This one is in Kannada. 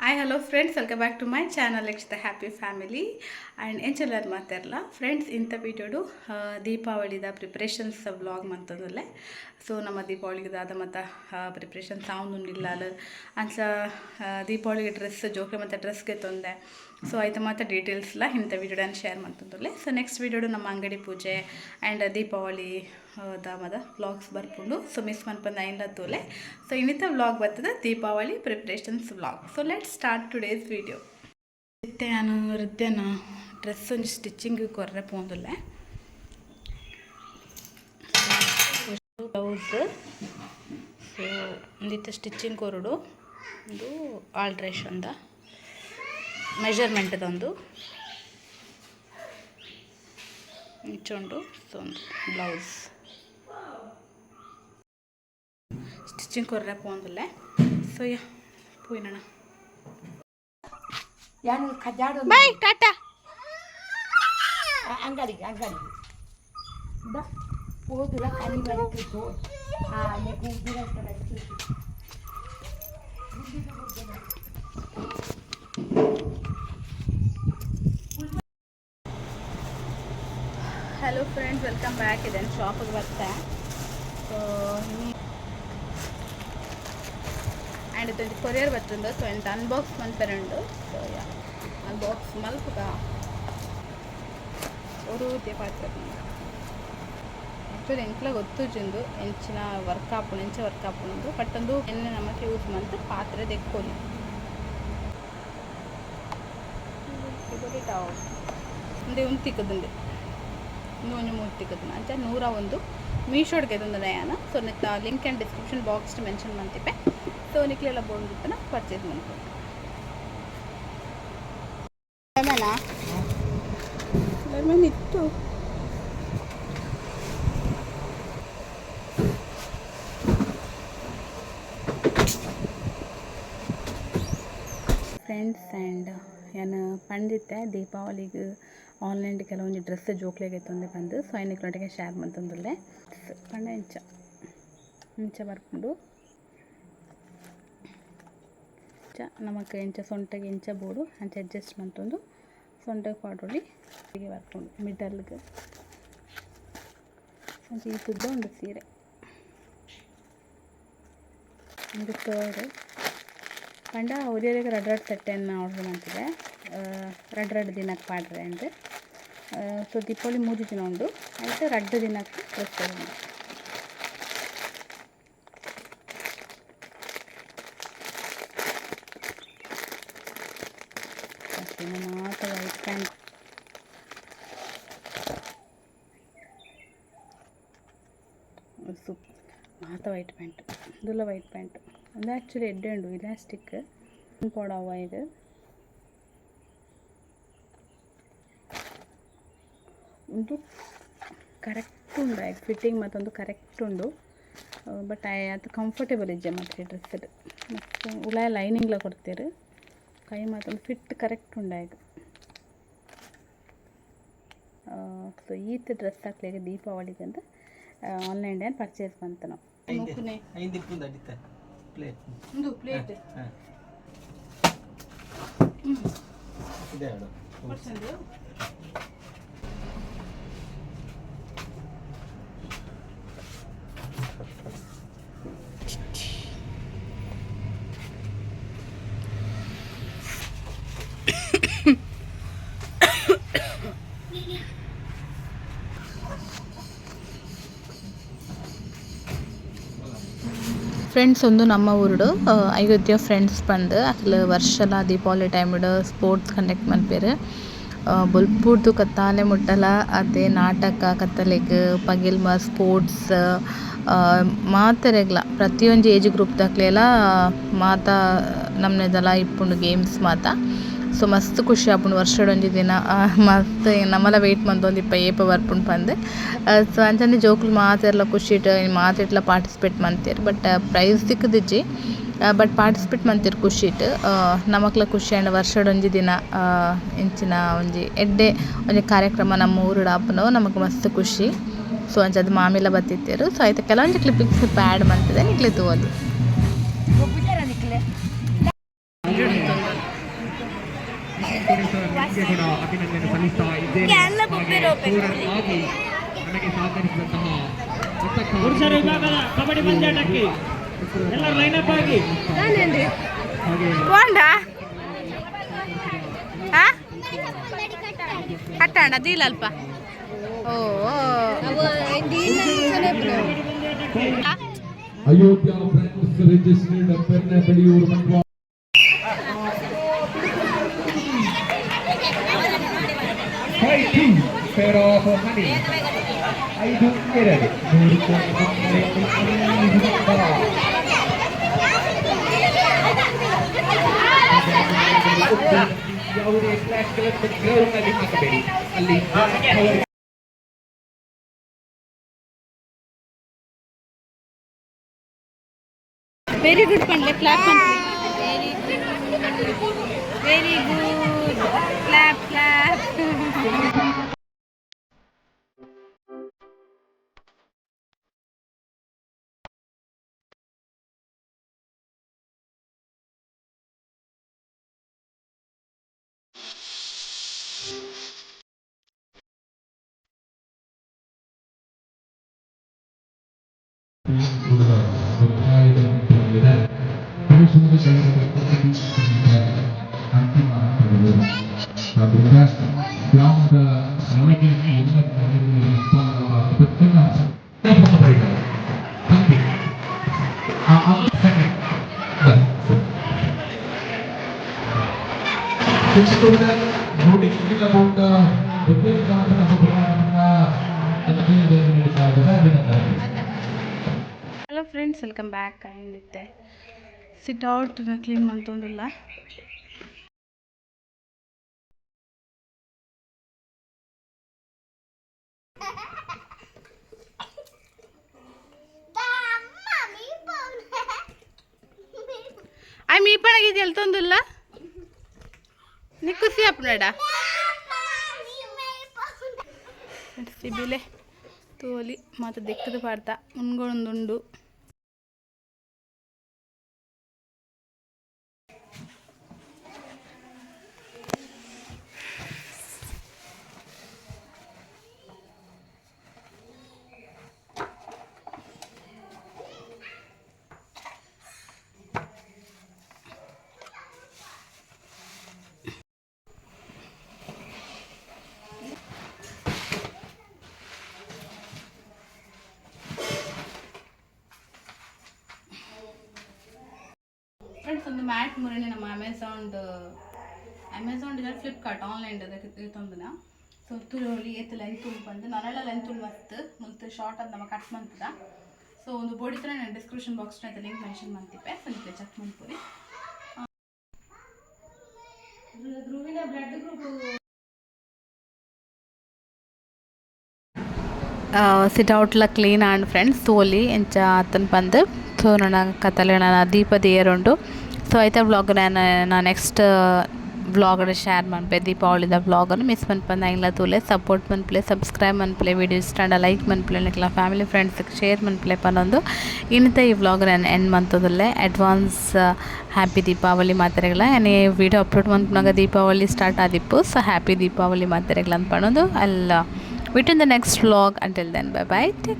Hi hello friends, welcome back to my channel it's the happy family and ಎಂಚೆಲ್ಲರು ಮಾತಾರಲ್ಲ ಫ್ರೆಂಡ್ಸ್. ಇಂಥ ವೀಡಿಯೋಡು ದೀಪಾವಳಿದ ಪ್ರಿಪ್ರೇಷನ್ಸ್ ವ್ಲಾಗ್ ಮಂತದಲ್ಲೇ. ಸೊ ನಮ್ಮ ದೀಪಾವಳಿದಾದ ಮತ್ತು ಪ್ರಿಪ್ರೇಷನ್ ಸಾವುನಿಲ್ಲ ಅಲ್ಲ ಅಂಚ ದೀಪಾವಳಿಗೆ ಡ್ರೆಸ್ ಜೋಕ್ರೆ ಮತ್ತು ಡ್ರೆಸ್ಗೆ ತೊಂದೆ. ಸೊ ಆಯ್ತು ಮತ್ತು ಡೀಟೇಲ್ಸ್ಲ ಇಂಥ ವೀಡಿಯೋಡನ್ನು ಶೇರ್ ಮಾಡ್ತದಲ್ಲೇ. ಸೊ ನೆಕ್ಸ್ಟ್ ವೀಡಿಯೋಡು ನಮ್ಮ ಅಂಗಡಿ ಪೂಜೆ ಆ್ಯಂಡ್ ದೀಪಾವಳಿ ದಾಮದ ವ್ಲಾಗ್ಸ್ ಬರ್ಕೊಂಡು ಸೊ ಮಿಸ್ ಮನ್ಪಂದು ಐನ್ಲ ತೋಲೆ. ಸೊ ಇನ್ನಿತ ವ್ಲಾಗ್ ಬರ್ತದೆ Deepavali preparations vlog. So let's start today's video. ನಾನು ವೃದ್ಧನ ಡ್ರೆಸ್ ಒಂದು ಸ್ಟಿಚಿಂಗ್ ಕೊರ್ರೆ ಪೋಂದುಲ್ಲೆ. ಬ್ಲೌಸ್ ಸೊ ಒಂದಿತ್ತು ಸ್ಟಿಚಿಂಗ್ ಕೊರಡು ಒಂದು ಆಲ್ಟ್ರೇಷನ್ದ ಮೆಜರ್ಮೆಂಟ್ದೊಂದು ಇಚ್ಚೊಂಡು ಸೊ ಒಂದು ಬ್ಲೌಸ್ ಸ್ಟಿಚಿಂಗ್ ಕೊರ್ರೆ ಪೋಂದುಲ್ಲೆ. ಸೊ ಯಾ ಪೋಯಿನಣ ಬೈ ಟಾಟಾ ಅಂಗಡಿಗೆ ಹೋದಿಲ್ಲ ಕಲಿ ಬರೀತಿತ್ತು. Hello friends, welcome back. ಇದನ್ನು ಶಾಪಿಗೆ ಬರ್ತೆ. ಸೊ ಆ್ಯಂಡ್ ಇದೊಂದು ಕೊರಿಯರ್ ಬರ್ತಂದು. ಸೊ ಎಂತ ಅನ್ಬಾಕ್ಸ್ ಮಲ್ಪೆರಂಡು. ಸೊ ಯಾ ಅನ್ಬಾಕ್ಸ್ ಮಲ್ಪಗ ഒരു പാത്രം ಆ್ಯಕ್ಚುಲಿ ಎಂಕ್ಲ ಗೊತ್ತುಜಿಂದು ಎಂಚಿನ ವರ್ಕ್ ಆಪುಂಡು ಎಂಚ ವರ್ಕ್ ಆಪುಂಡು ಬಟ್ ಒಂದು ಎಣ್ಣೆ ನಮಗೆ ಯೂಸ್ ಮಾಡ್ತು ಪಾತ್ರೆ ತೆಕ್ಕೊಳ್ಳಿ ಒಂದೇ ಒಂದು ತಿಕ್ಕದುಂಡು ಒಂದು ಮೂರು ತಿಕ್ಕದನ್ನ ಅಂಚ 101 ಮೀಶೋಡ್ಗೆ ಇದೊಂದು ನಯಾನ. So link and description box mention ಮಾಡ್ತಿಪ್ಪೆ. ಸೊ ನಿಕ್ಲೆಲ್ಲ ಬೋರ್ಡ್ಬಿಟ್ಟು ಪರ್ಚೇಸ್ ಮಾಡ್ಕೊಂಡು ಲೆಮನ್ ಇತ್ತು. ಫ್ರೆಂಡ್ಸ್ ಆ್ಯಂಡ್ ಏನು ಪಂಡಿತ್ತೆ ದೀಪಾವಳಿಗೆ ಆನ್ಲೈನ್ಗೆ ಕೆಲವೊಂದು ಡ್ರೆಸ್ ಜೋಕ್ಲೆಗೆ ತೊಂದರೆ ಬಂದು ಸೊ ಐನಕ್ಲೊಟ್ಟಿಗೆ ಶೇರ್ ಮಾಡ್ತಂದಲ್ಲೇ ಪಂಡ ಇಂಚ ಬರ್ಕೊಂಡು ನಮಗೆ ಇಂಚ ಸೊಂಟಗೆ ಇಂಚ ಬೋಡು ಅಂಚ ಅಡ್ಜಸ್ಟ್ ಮಾಡ್ತಂದು ಸೊಂಟಗೆ ಪಾಡೊಳ್ಳಿ ಹೀಗೆ ಬರ್ಕೊಂಡು ಮಿಡಲ್ಗೆ ಒಂದು ಈ ತುದ್ದ ಒಂದು ಸೀರೆ ಒಂದು ತರ್ಡ್ ಪಂಡ ಒರಿಯರಿಗೆ ರಡ್ ತಟ್ಟೆಯನ್ನು ಆರ್ಡ್ರ್ ಮಾಡ್ತಿದ್ದೆ. ರಡ್ ದಿನಕ್ಕೆ ಪಾಡ್ರೆ ಅಂದರೆ ಸೊ ದೀಪಾವಳಿ 3 ದಿನ ಉಂಡು ಆಯಿತು. ರಡ್ಡು ದಿನಕ್ಕೆ ಡ್ರೆಸ್ ತಗೊಂಡು ಮಾತ್ರ ವೈಟ್ ಪ್ಯಾಂಟ್ ಸೂಪ್ ಮಾತ ವೈಟ್ ಪ್ಯಾಂಟ್ ಇದೆಲ್ಲ ವೈಟ್ ಪ್ಯಾಂಟ್ ಅದು ಆ್ಯಕ್ಚುಲಿ ಎಡ್ಡೆ ಉಂಡು ಇಲಾಸ್ಟಿಕ್ ಪೋಡವ ಇದು ಒಂದು ಕರೆಕ್ಟ್ ಉಂಡು ಫಿಟ್ಟಿಂಗ್ ಮತ್ತೊಂದು ಕರೆಕ್ಟ್ ಉಂಡು. ಬಟ್ ಅದು ಕಂಫರ್ಟೇಬಲ್ ಇಜ್ಜೆ ಮತ್ತು ಡ್ರೆಸ್ಸಲ್ಲಿ ಮತ್ತು ಉಲಾಯ ಲೈನಿಂಗ್ಲ ಕೊಡ್ತೀರಿ ಕೈ ಮತ್ತೊಂದು ಫಿಟ್ ಕರೆಕ್ಟ್ ಉಂಡಾಗ. ಸೊ ಈತ ಡ್ರೆಸ್ ಹಾಕ್ಲಿಕ್ಕೆ ದೀಪಾವಳಿಗೆ ಅಂತ ಆನ್ಲೈನ್ ಏನು ಪರ್ಚೇಸ್ ಬಂತು ನಾವು. ಪ್ಲೇಟ್ ಫ್ರೆಂಡ್ಸ್ ಒಂದು ನಮ್ಮ ಊರುಡು ಅಯೋಧ್ಯ ಫ್ರೆಂಡ್ಸ್ ಬಂದು ಅಕ್ಲು ವರ್ಷಲ ದೀಪಾವಳಿ ಟೈಮ್ಡು ಸ್ಪೋರ್ಟ್ಸ್ ಕಂಡಕ್ಟ್ ಮನ್ಪೇರು. ಬೊಲ್ಪುರ್ದು ಕತ್ತಾಲೆ ಮುಟ್ಟಲ ಅದೇ ನಾಟಕ ಕತ್ತಲೆಗ್ ಪಗಿಲ್ಮ ಸ್ಪೋರ್ಟ್ಸ್ ಮಾತೆರೆಗ್ಲ ಪ್ರತಿಯೊಂದು ಏಜ್ ಗ್ರೂಪ್ ದಾಕ್ಲೆಲ್ಲ ಮಾತ ನಮ್ಮನೆದೆಲ್ಲ ಇಪ್ಪುಂಡು ಗೇಮ್ಸ್ ಮಾತ. ಸೊ ಮಸ್ತ್ ಖುಷಿ ಆಪುಂಡು ವರ್ಷಡೊಂಜಿ ದಿನ ಮಸ್ತ್ ನಮ್ಮಲ ವೆಯ್ಟ್ ಮಂತೊಂದು ಇಪ್ಪ ಏಪ ಬರ್ಪುಂಡು ಪಂದ್. ಸೊ ಅಂಚನೆ ಜೋಕುಲು ಮಾತೆರ್ಲ ಖುಷಿ ಇಟ್ಟು ಮಾತೆಟ್ಲ ಪಾರ್ಟಿಸಿಪೇಟ್ ಮಂತೇರು. ಬಟ್ ಪ್ರೈಸ್ ತಿಕ್ಕದಿಜ್ಜಿ ಬಟ್ ಪಾರ್ಟಿಸಿಪೇಟ್ ಮಂತೇರು ಖುಷಿ ಇಟ್ಟು ನಮಕ್ಲ ಖುಷಿ ಆಂಡ್ ವರ್ಷಡೊಂಜಿ ದಿನ ಇಂಚಿನ ಒಂಜಿ ಎಡ್ಡೆ ಒಂಜಿ ಕಾರ್ಯಕ್ರಮ ನಮ್ಮ ಊರುಡು ಆಪುನವು ನಮಗೆ ಮಸ್ತ್ ಖುಷಿ. ಸೊ ಅಂಚದು ಮಾಮಿಲ ಬತ್ತಿತ್ತೇರು. ಸೊ ಆಯ್ತು ಕೆಲವೊಂದು ಕ್ಲಿಪ್ಪಿಂಗ್ಸ್ ಪ್ಯಾಡ್ ಮಂತಿದೆ ನಿಕ್ಲೆ ತೋದು ಹಾಗೆ ಸರ್ ನಿಮಗೆ ಕೂಡ ಅಭಿನಂದನೆ ಸಲ್ಲಿಸ್ತಾ ಇದ್ದೇನೆ. ಹಾಗೆ ಆಗಿ ನನಗೆ ಸಹಕರಿಸಿದಂತಹ ಪುರುಷರ ವಿಭಾಗದ ಕಬಡ್ಡಿ ಪಂದ್ಯಾಟಕ್ಕೆ ಎಲ್ಲರೂ ಲೈನಪ್ ಆಗಿ ಕಟ್ಟಣ ದೀಲ್ ಅಲ್ಪ ಓ ಅಯೋಧ್ಯ ಫ್ರೆಂಡ್ಸ್ ರಿಜಿಸ್ಟರ್ಡ್ ಪೆರ್ನೆ ಬೆಳಿಯೂರು Mandya fighting pair of honey 5-2 ಯಾವುದೇ ಫ್ಲಾಗ್ಗಳನ್ನು ಗ್ರೌಂಡ್ನಲ್ಲಿ ಹಾಕಬೇಡಿ. ಅಲ್ಲಿ ವೆರಿ ಗುಡ್ ಪಂಡ್ಲೆ clap very good clap clap. ಗ್ರಾಮದ hello friends, welcome back. And sit out clean ಮಾಡ್ತೊಂದಿಲ್ಲ. ಆಯ್ ಮೀ ಪಣಗಿದ್ದು ಎಲ್ತೊಂದಿಲ್ಲ ನೀ ಖುಷಿ ಅಪ್ಪನಾಡ ಸಿಬಿಲೆ ತೋಲಿ ಮತ್ತು ದಿಕ್ಕದ ಪಾಡ್ತಾ ಉಣ್ಗೊಂದುಂಡು. ಫ್ರೆಂಡ್ಸ್, ಒಂದು ಮ್ಯಾಟ್ ಮುರಣೆ ನಮ್ಮ ಅಮೆಝಾನ್ ಇಲ್ಲ ಫ್ಲಿಪ್ಕಾರ್ಟ್ ಆನ್ಲೈನ್ ಅದಕ್ಕೆ ತಂದನ. ಸೊ ತುಳಿ ಎತ್ತು ಲೆಂತ್ ತುಳು ಬಂದು ನರಳ ಲೆಂತ್ ತುಳು ಮತ್ತು ಶಾರ್ಟ್ ಅದು ನಮ್ಮ ಕಟ್ ಮಾಡ್ತದ. ಸೊ ಒಂದು ಬೋಡಿದ್ರೆ ನಾನು ಡಿಸ್ಕ್ರಿಪ್ಷನ್ ಬಾಕ್ಸ್ನ ಲಿಂಕ್ ಮೆನ್ಷನ್ ಮಾಡ್ತಿಪ್ಪೆ. ಸ್ವಲ್ಪ ಚೆಕ್ ಮಾಡ್ಕೊರಿ. ಧ್ರುವಿನ ಬ್ಲಡ್ ಗ್ರೂಪ್ ಸಿಟ್ ಔಟ್ಲ ಕ್ಲೀನ್ ಆಂಡ್ ಫ್ರೆಂಡ್ಸ್ ತೋಲಿ ಎಂಚ ಅತನ ಬಂದು ಸೊ ನನ್ನ ಕತ್ತಲೆ ನಾನು ದೀಪ ದೇಯರುಂಡು. ಸೊ ಐತೆ ವ್ಲಾಗ್ ನಾನು ನೆಕ್ಸ್ಟ್ ವ್ಲಾಗನ್ನು ಶೇರ್ ಮನ್ಪೆ ದೀಪಾವಳಿದ ವ್ಲಾಗನ್ನು ಮಿಸ್ ಮನ್ಪಂದು ಐನ್ಲ ತೂಲೆ ಸಪೋರ್ಟ್ ಮನ್ಪ್ಲೆ ಸಬ್ಸ್ಕ್ರೈಬ್ ಮನ್ಪ್ಲೆ ವಿಡಿಯೋ ಇಷ್ಟ ಲೈಕ್ ಮನ್ಪ್ಲೆ ನಿಕ್ಲ ಫ್ಯಾಮಿಲಿ ಫ್ರೆಂಡ್ಸ್ಗೆ ಶೇರ್ ಮನ್ಪ್ಲೆ ಪನ್ನೊಂದು ಇನ್ನಿತ ಈ ವ್ಲಾಗ್ ನಾನು ಎಂಡ್ ಮಂತದಲ್ಲೇ ಅಡ್ವಾನ್ಸ್ ಹ್ಯಾಪಿ ದೀಪಾವಳಿ ಮಾತ್ರೆಗಳ ಏನೇ ವಿಡಿಯೋ ಅಪ್ಲೋಡ್ ಮನ್ಪನಾಗ ದೀಪಾವಳಿ ಸ್ಟಾರ್ಟ್ ಆದಿಪ್ಪು. ಸೊ ಹ್ಯಾಪಿ ದೀಪಾವಳಿ ಮಾತ್ರೆಗಳ ಅಂತ ಪನ್ನೋದು ಅಲ್ಲ. Wait in the next vlog. Until then, bye bye. Take care.